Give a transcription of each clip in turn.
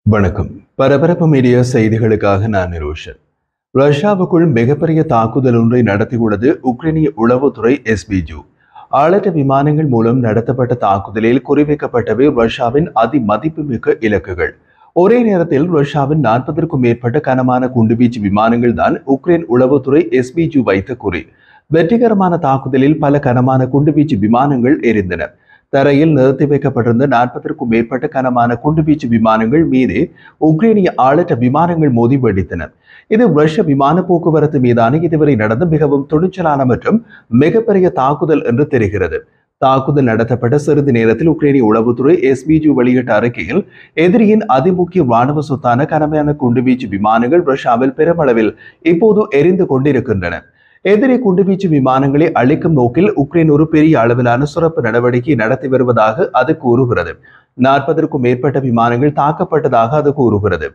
வணக்கம். பரபரப்பு மீடியா செய்திகளுக்காக நான் நிரோஷன். ரஷ்யாவுக்குள் மிகப்பெரிய தாக்குதல் ஒன்றை நடத்தியுள்ளது உக்ரைனிய உளவுத்துறை SBU. ஆளற்ற விமானங்கள் மூலம் நடத்தப்பட்ட தாக்குதலில் குறிவைக்கப்பட்டவை ரஷ்யாவின் அதிமதிப்புமிக்க இலக்குகள். ஒரே நேரத்தில் ரஷ்யாவின் 40க்கும் மேற்பட்ட கனமான குண்டுவீச்சு விமானங்கள் தான் உக்ரைன் உளவுத்துறை SBU வைத்த குறி. வெற்றிகரமான தாக்குதலில் பல கனமான குண்டுவீச்சு விமானங்கள் எரிந்தன. தரையில் நிறுத்தி வைக்கப்பட்டிருந்த 40க்கும் மேற்பட்ட கனமான குண்டுவீச்சு விமானங்கள் மீது உக்ரைனிய ஆளற்ற விமானங்கள் மோதி வெடித்தன. இது ரஷ்ய விமான போக்குவரத்து மீதான இதுவரை நடந்த மிகவும் துணிச்சலான மற்றும் மிகப்பெரிய தாக்குதல் என்று தெரிகிறது. தாக்குதல் நடத்தப்பட்ட சிறிது நேரத்தில் உக்ரைனிய உளவுத்துறை SBU வெளியிட்ட அறிக்கையில் எதிரியின் அதிமுக்கிய ராணுவ சொத்தான கனமான குண்டுவீச்சு விமானங்கள் ரஷ்யாவில் பெருமளவில் இப்போது எரிந்து கொண்டிருக்கின்றன. எதிரி குண்டுவீச்சு விமானங்களை அழிக்கும் நோக்கில் உக்ரைன் ஒரு பெரிய அளவிலான சிறப்பு நடவடிக்கை நடத்தி வருவதாக அது கூறுகிறது. 40க்கும் மேற்பட்ட விமானங்கள் தாக்கப்பட்டதாக அது கூறுகிறது.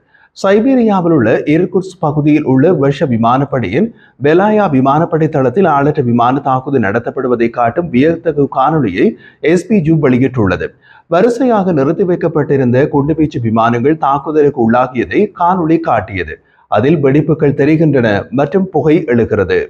சைபீரியாவில் உள்ள இர்குட்ஸ்க் பகுதியில் உள்ள ரஷ்ய விமானப்படையின் பெலாயா விமானப்படை தளத்தில் ஆளற்ற விமான தாக்குதல் நடத்தப்படுவதை காட்டும் வியத்தகு காணொலியை SBU வெளியிட்டுள்ளது. வரிசையாக நிறுத்தி வைக்கப்பட்டிருந்த குண்டுவீச்சு விமானங்கள் தாக்குதலுக்கு உள்ளாகியதை காணொலி காட்டியது. அதில் வெடிப்புகள் தெரிகின்றன மற்றும் புகை எழுகிறது.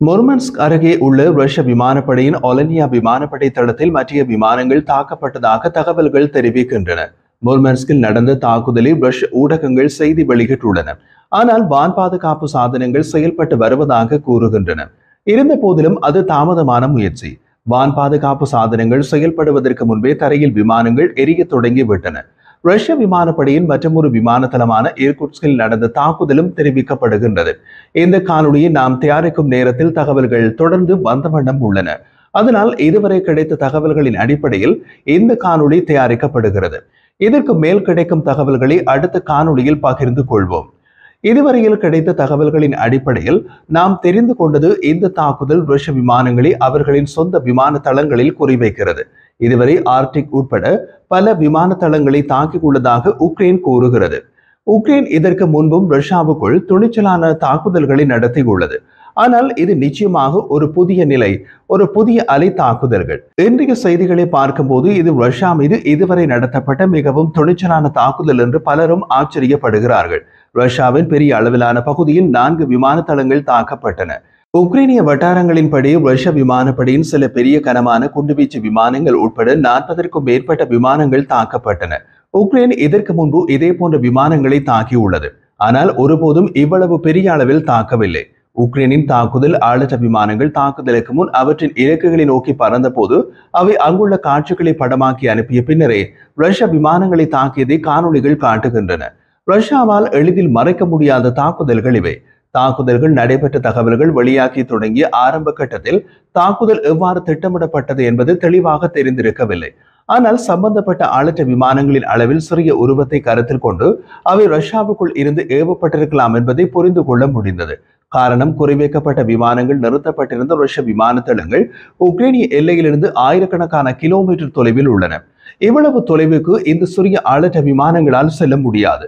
முர்மன்ஸ்க் அருகே உள்ள ரஷ்ய விமானப்படையின் ஒலனியா விமானப்படை தளத்தில் மற்ற விமானங்கள் தாக்கப்பட்டதாக தகவல்கள் தெரிவிக்கின்றன. முர்மன்ஸ்கில் நடந்த தாக்குதலில் ரஷ்ய ஊடகங்கள் செய்தி வெளியிட்டுள்ளன. ஆனால் வான் பாதுகாப்பு சாதனங்கள் செயல்பட்டு வருவதாக கூறுகின்றன. இருந்த போதிலும் அது தாமதமான முயற்சி. வான் பாதுகாப்பு சாதனங்கள் செயல்படுவதற்கு முன்பே தரையில் விமானங்கள் எரிய தொடங்கிவிட்டன. ரஷ்ய விமானப்படையின் மற்றொரு விமான தளமான இர்குட்ஸ்கில் நடந்த தாக்குதலும் தெரிவிக்கப்படுகின்றது. இந்த காணொலியை நாம் தயாரிக்கும் நேரத்தில் தகவல்கள் தொடர்ந்து வந்த வண்ணம் உள்ளன. அதனால் இதுவரை கிடைத்த தகவல்களின் அடிப்படையில் இந்த காணொலி தயாரிக்கப்படுகிறது. இதற்கு மேல் கிடைக்கும் தகவல்களை அடுத்த காணொலியில் பகிர்ந்து கொள்வோம். இதுவரையில் கிடைத்த தகவல்களின் அடிப்படையில் நாம் தெரிந்து கொண்டது இந்த தாக்குதல் ரஷ்ய விமானங்களை அவர்களின் சொந்த விமான தளங்களில் குறிவைக்கிறது. இதுவரை ஆர்டிக் உட்பட பல விமான தளங்களை தாக்கியுள்ளதாக உக்ரைன் கூறுகிறது. உக்ரைன் இதற்கு முன்பும் ரஷ்யாவுக்குள் துணிச்சலான தாக்குதல்களை நடத்தியுள்ளது. ஆனால் இது நிச்சயமாக ஒரு புதிய நிலை, ஒரு புதிய அலை தாக்குதல்கள். இன்றைய செய்திகளை பார்க்கும்போது இது ரஷ்யா மீது இதுவரை நடத்தப்பட்ட மிகவும் துணிச்சலான தாக்குதல் என்று பலரும் ஆச்சரியப்படுகிறார்கள். ரஷ்யாவின் பெரிய அளவிலான பகுதியில் 4 விமான தளங்கள் தாக்கப்பட்டன. உக்ரைனிய வட்டாரங்களின்படி ரஷ்ய விமானப்படையின் சில பெரிய கனமான குண்டுவீச்சு விமானங்கள் உட்பட 40க்கும் மேற்பட்ட விமானங்கள் தாக்கப்பட்டன. உக்ரைன் இதற்கு முன்பு இதே போன்ற விமானங்களை தாக்கியுள்ளது. ஆனால் ஒருபோதும் இவ்வளவு பெரிய அளவில் தாக்கவில்லை. உக்ரைனின் தாக்குதல் ஆளற்ற விமானங்கள் தாக்குதலுக்கு முன் அவற்றின் இலக்குகளை நோக்கி பறந்த போது அவை அங்குள்ள காட்சிகளை படமாக்கி அனுப்பிய பின்னரே ரஷ்ய விமானங்களை தாக்கியதை காணொலிகள் காட்டுகின்றன. ரஷ்யாவால் எளிதில் மறைக்க முடியாத தாக்குதல்கள் இவை. தாக்குதல்கள் நடைபெற்ற தகவல்கள் வெளியாகி தொடங்கிய ஆரம்ப கட்டத்தில் தாக்குதல் எவ்வாறு திட்டமிடப்பட்டது என்பது தெளிவாக தெரிந்திருக்கவில்லை. ஆனால் சம்பந்தப்பட்ட ஆளற்ற விமானங்களின் அளவில் சிறிய உருவத்தை கருத்தில் கொண்டு அவை ரஷ்யாவுக்குள் இருந்து ஏவப்பட்டிருக்கலாம் என்பதை புரிந்து கொள்ள முடிந்தது. காரணம், குறிவைக்கப்பட்ட விமானங்கள் நிறுத்தப்பட்டிருந்த ரஷ்ய விமான தளங்கள் உக்ரைனிய எல்லையிலிருந்து ஆயிரக்கணக்கான கிலோமீட்டர் தொலைவில் உள்ளன. இவ்வளவு தொலைவுக்கு இந்த சிறிய ஆளற்ற விமானங்களால் செல்ல முடியாது.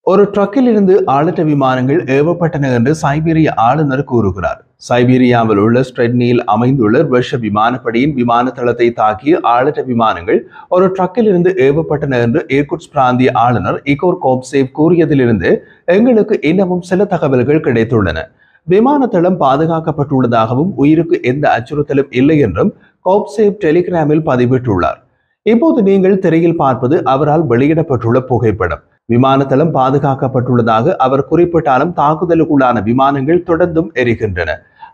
ஒரு ட்ரக்கில் இருந்து ஆளற்ற விமானங்கள் ஏவப்பட்டன என்று சைபீரிய ஆளுநர் கூறுகிறார். சைபீரியாவில் உள்ள ஸ்ட்ரெட்னியில் அமைந்துள்ள ரஷ்ய விமானப்படையின் விமான தளத்தை தாக்கிய ஆளற்ற விமானங்கள் ஒரு ட்ரக்கில் இருந்து ஏவப்பட்டன என்று இர்குட்ஸ்க் பிராந்திய ஆளுநர் இகோர் கோப்சேவ் கூறியதிலிருந்து எங்களுக்கு இன்னமும் சில தகவல்கள் கிடைத்துள்ளன. விமான தளம் பாதுகாக்கப்பட்டுள்ளதாகவும் உயிருக்கு எந்த அச்சுறுத்தலும் இல்லை என்றும் கோப்சேவ் டெலிகிராமில் பதிவிட்டுள்ளார். இப்போது நீங்கள் திரையில் பார்ப்பது அவரால் வெளியிடப்பட்டுள்ள புகைப்படம். விமான தளம் பாதுகாக்கப்பட்டுள்ளதாக அவர் குறிப்பிட்டாலும் தாக்குதலுக்குள்ளான விமானங்கள் தொடர்ந்தும் எரிகின்றன.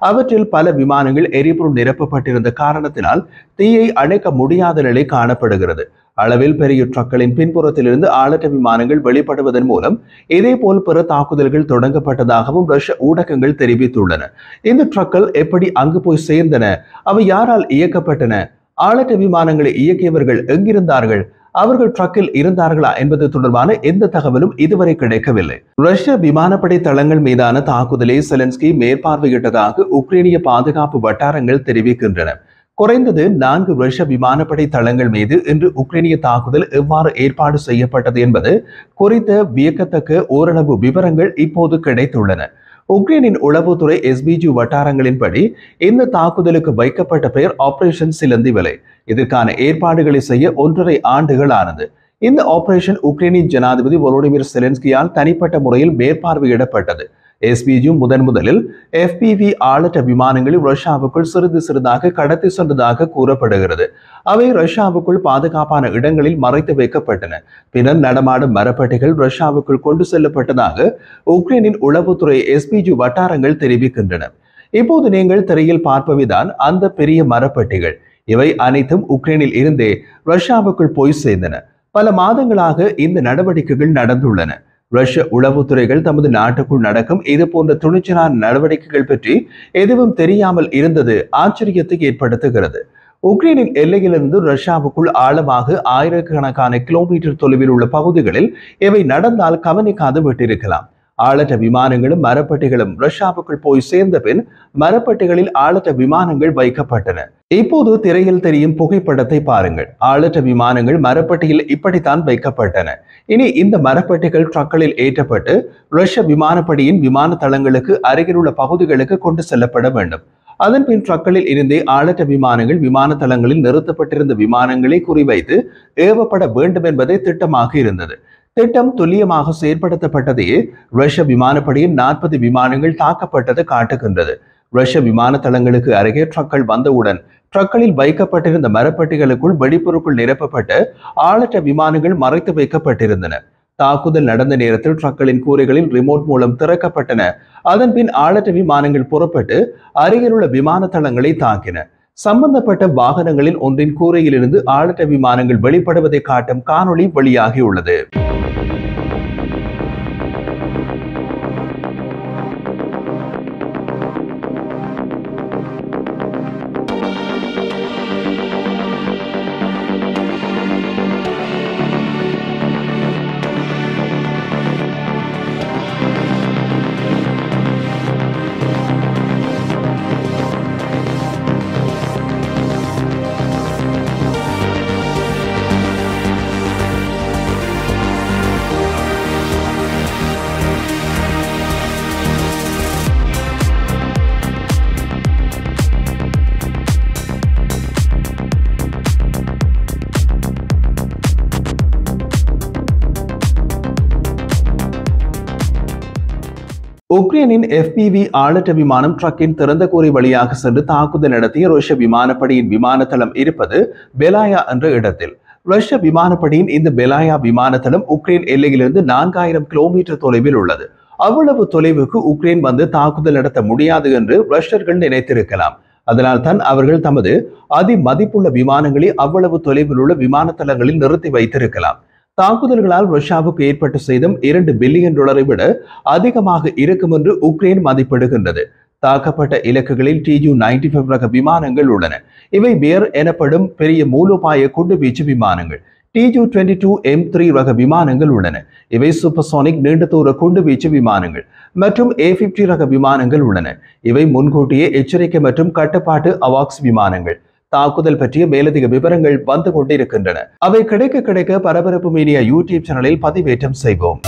அவற்றில் பல விமானங்கள் எரிபொருள் நிரப்பப்பட்டிருந்த காரணத்தினால் தீயை அணைக்க முடியாத நிலை காணப்படுகிறது. அளவில் பெரிய ட்ரக்களின் பின்புறத்திலிருந்து ஆளற்ற விமானங்கள் வெளிப்படுவதன் மூலம் இதேபோல் பிற தாக்குதல்கள் தொடங்கப்பட்டதாகவும் ரஷ்ய ஊடகங்கள் தெரிவித்துள்ளன. இந்த ட்ரக்கள் எப்படி அங்கு போய் சேர்ந்தன? அவை யாரால் இயக்கப்பட்டன? ஆளற்ற விமானங்களை இயக்கியவர்கள் எங்கிருந்தார்கள்? அவர்கள் ட்ரக்கில் இருந்தார்களா என்பது தொடர்பான எந்த தகவலும் இதுவரை கிடைக்கவில்லை. ரஷ்ய விமானப்படை தளங்கள் மீதான தாக்குதலை செலன்ஸ்கி மேற்பார்வையிட்டதாக உக்ரைனிய பாதுகாப்பு வட்டாரங்கள் தெரிவிக்கின்றன. குறைந்தது 4 ரஷ்ய விமானப்படை தளங்கள் மீது இன்று உக்ரைனிய தாக்குதல் எவ்வாறு ஏற்பாடு செய்யப்பட்டது என்பது குறித்த வியக்கத்தக்க ஓரளவு விவரங்கள் இப்போது கிடைத்துள்ளன. உக்ரைனின் உளவுத்துறை SBU வட்டாரங்களின்படி இந்த தாக்குதலுக்கு வைக்கப்பட்ட பெயர் ஆபரேஷன் சிலந்தி வலை. இதற்கான ஏற்பாடுகளை செய்ய 1.5 ஆண்டுகள் ஆனது. இந்த ஆபரேஷன் உக்ரைனின் ஜனாதிபதி வோலோடிமிர் செலன்ஸ்கியால் தனிப்பட்ட முறையில் மேற்பார்வையிடப்பட்டது. SBU முதலில் FPV ஆளற்ற விமானங்களை ரஷ்யாவுக்குள் சிறிது சிறிதாக கடத்தி சென்றதாக கூறப்படுகிறது. அவை ரஷ்யாவுக்குள் பாதுகாப்பான இடங்களில் மறைத்து வைக்கப்பட்டன. பின்னர் நடமாடும் மரப்பட்டிகள் ரஷ்யாவுக்குள் கொண்டு செல்லப்பட்டதாக உக்ரைனின் உளவுத்துறை SBU வட்டாரங்கள் தெரிவிக்கின்றன. இப்போது நீங்கள் திரையில் பார்ப்பவைதான் அந்த பெரிய மரப்பட்டிகள். இவை அனைத்தும் உக்ரைனில் இருந்தே ரஷ்யாவுக்குள் போய் சேர்ந்தன. பல மாதங்களாக இந்த நடவடிக்கைகள் நடந்துள்ளன. ரஷ்ய உளவுத்துறைகள் தமது நாட்டுக்குள் நடக்கும் இது போன்ற துணிச்சலான நடவடிக்கைகள் பற்றி எதுவும் தெரியாமல் இருந்தது ஆச்சரியத்தை ஏற்படுத்துகிறது. உக்ரைனின் எல்லையிலிருந்து ரஷ்யாவுக்குள் ஆழமாக ஆயிரக்கணக்கான கிலோமீட்டர் தொலைவில் உள்ள பகுதிகளில் இவை நடந்தால் கவனிக்காது விட்டிருக்கலாம். ஆளற்ற விமானங்களும் மரப்பட்டிகளும் ரஷ்யாவுக்குள் போய் சேர்ந்த பின் மரப்பட்டிகளில் ஆளற்ற விமானங்கள் வைக்கப்பட்டன. இப்போது திரையில் தெரியும் புகைப்படத்தை பாருங்கள். ஆளற்ற விமானங்கள் மரப்பட்டியில் இப்படித்தான் வைக்கப்பட்டன. இனி இந்த மரப்பட்டிகள் ட்ரக்களில் ஏற்றப்பட்டு ரஷ்ய விமானப்படையின் விமான தளங்களுக்கு அருகிலுள்ள பகுதிகளுக்கு கொண்டு செல்லப்பட வேண்டும். அதன் பின் ட்ரக்களில் இருந்தே ஆளற்ற விமானங்கள் விமான தளங்களில் நிறுத்தப்பட்டிருந்த விமானங்களை குறிவைத்து ஏவப்பட வேண்டும் என்பதே திட்டமாக இருந்தது. திட்டம் துல்லியமாக செயற்படுத்தப்பட்டதையே ரஷ்ய விமானப்படையின் 40 விமானங்கள் தாக்கப்பட்டது காட்டுகின்றது. ரஷ்ய விமான தளங்களுக்கு அருகே ட்ரக்கள் வந்தவுடன் ட்ரக்களில் வைக்கப்பட்டிருந்த மரப்பட்டிகளுக்குள் வெடிபொருட்கள் நிரப்பப்பட்ட ஆளற்ற விமானங்கள் மறைத்து வைக்கப்பட்டிருந்தன. தாக்குதல் நடந்த நேரத்தில் ட்ரக்களின் கூரைகளில் ரிமோட் மூலம் திறக்கப்பட்டன. அதன் பின் ஆளற்ற விமானங்கள் புறப்பட்டு அருகிலுள்ள விமான தளங்களை தாக்கின. சம்பந்தப்பட்ட வாகனங்களில் ஒன்றின் கூரையிலிருந்து ஆளற்ற விமானங்கள் வெளிப்படுவதை காட்டும் காணொளி வெளியாகியுள்ளது. உக்ரைனின் FPV ஆளற்ற விமானம் ட்ரக்கின் திறந்த கூரை வழியாக சென்று தாக்குதல் நடத்திய ரஷ்ய விமானப்படையின் விமான தளம் இருப்பது பெலாயா என்ற இடத்தில். ரஷ்ய விமானப்படையின் இந்த பெலாயா விமான தளம் உக்ரைன் எல்லையிலிருந்து 4000 கிலோமீட்டர் தொலைவில் உள்ளது. அவ்வளவு தொலைவுக்கு உக்ரைன் வந்து தாக்குதல் நடத்த முடியாது என்று ரஷ்யர்கள் நினைத்திருக்கலாம். அதனால் தான் அவர்கள் தமது அதிமதிப்புள்ள விமானங்களை அவ்வளவு தொலைவில் உள்ள விமான தளங்களில் நிறுத்தி வைத்திருக்கலாம். தாக்குதல்களால் ரஷ்யாவுக்கு ஏற்பட்ட சேதம் $2 பில்லியன் விட அதிகமாக இருக்கும் என்று உக்ரைன் மதிப்பிடுகின்றது. தாக்கப்பட்ட இலக்குகளில் Tu-95 ரக விமானங்கள் உள்ளன. இவை பியர் எனப்படும் பெரிய மூலோபாய குண்டுவீச்சு விமானங்கள். Tu-22M3 ரக விமானங்கள் உள்ளன. இவை சூப்பர்சோனிக் நீண்ட தூர குண்டுவீச்சு விமானங்கள் மற்றும் A-50 ரக விமானங்கள் உள்ளன. இவை முன்கூட்டியே எச்சரிக்கை மற்றும் கட்டுப்பாட்டு அவாக்ஸ் விமானங்கள். தாக்குதல் பற்றிய மேலதிக விவரங்கள் வந்து கொண்டிருக்கின்றன. அவை கிடைக்க பரபரப்பு மீடியா யூடியூப் சேனலில் பதிவேற்றம் செய்வோம்.